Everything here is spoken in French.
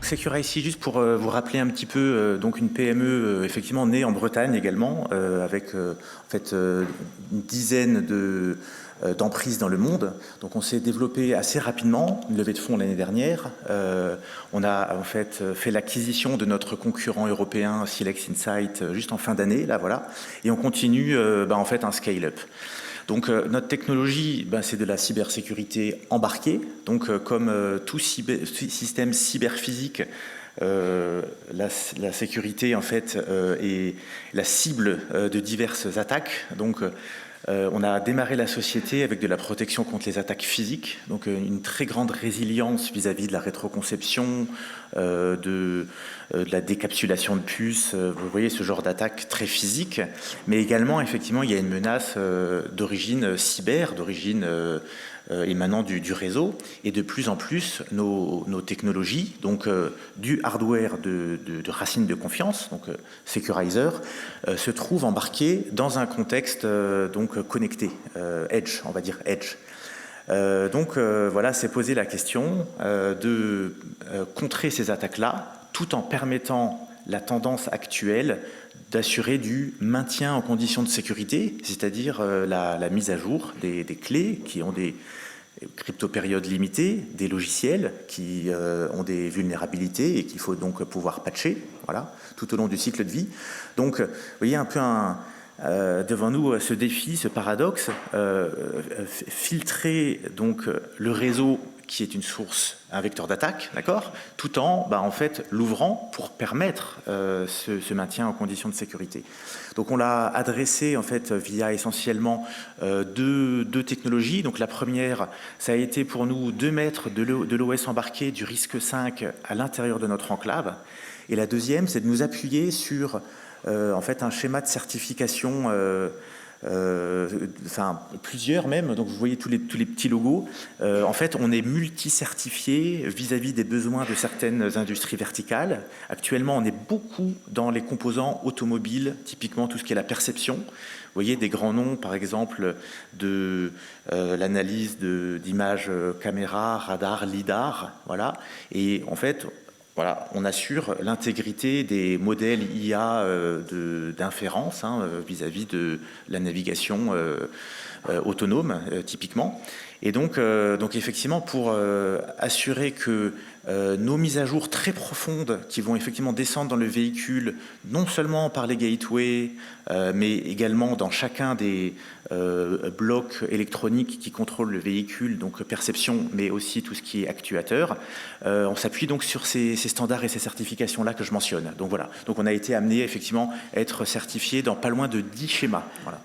Securicy, juste pour vous rappeler un petit peu, donc une PME effectivement née en Bretagne également, avec en fait une dizaine d'emprises dans le monde. Donc on s'est développé assez rapidement, une levée de fonds l'année dernière. On a en fait fait l'acquisition de notre concurrent européen Silex Insight juste en fin d'année, là voilà, et on continue en fait un scale-up. Donc notre technologie, c'est de la cybersécurité embarquée. Donc comme tout système cyberphysique, la sécurité en fait est la cible de diverses attaques. Donc on a démarré la société avec de la protection contre les attaques physiques, donc une très grande résilience vis-à-vis de la rétroconception, de la décapsulation de puces, vous voyez ce genre d'attaque très physique, mais également effectivement il y a une menace d'origine cyber, d'origine émanant du réseau, et de plus en plus nos technologies, donc du hardware de racine de confiance, donc Securizer, se trouvent embarqués dans un contexte donc connecté, edge, on va dire edge. Voilà, c'est poser la question de contrer ces attaques-là, tout en permettant la tendance actuelle d'assurer du maintien en conditions de sécurité, c'est-à-dire la mise à jour des clés qui ont des crypto-périodes limitées, des logiciels qui ont des vulnérabilités et qu'il faut donc pouvoir patcher, voilà, tout au long du cycle de vie. Donc, vous voyez un peu devant nous ce défi, ce paradoxe, filtrer donc le réseau qui est une source, un vecteur d'attaque, d'accord, tout en fait l'ouvrant pour permettre ce maintien en conditions de sécurité. Donc on l'a adressé en fait via essentiellement deux technologies. Donc la première, ça a été pour nous de mettre de l'OS embarqué du risque 5 à l'intérieur de notre enclave. Et la deuxième, c'est de nous appuyer sur en fait un schéma de certification, plusieurs même, donc vous voyez tous les petits logos. En fait, on est multi-certifié vis-à-vis des besoins de certaines industries verticales. Actuellement, on est beaucoup dans les composants automobiles, typiquement tout ce qui est la perception. Vous voyez des grands noms, par exemple, de l'analyse d'images caméra, radar, lidar, voilà. Et en fait, voilà, on assure l'intégrité des modèles IA d'inférence vis-à-vis de la navigation autonome, typiquement. Et donc effectivement, pour assurer que nos mises à jour très profondes qui vont effectivement descendre dans le véhicule, non seulement par les gateways, mais également dans chacun des blocs électroniques qui contrôlent le véhicule, donc perception, mais aussi tout ce qui est actuateur. On s'appuie donc sur ces standards et ces certifications-là que je mentionne. Donc voilà. Donc on a été amené effectivement à être certifié dans pas loin de 10 schémas. Voilà.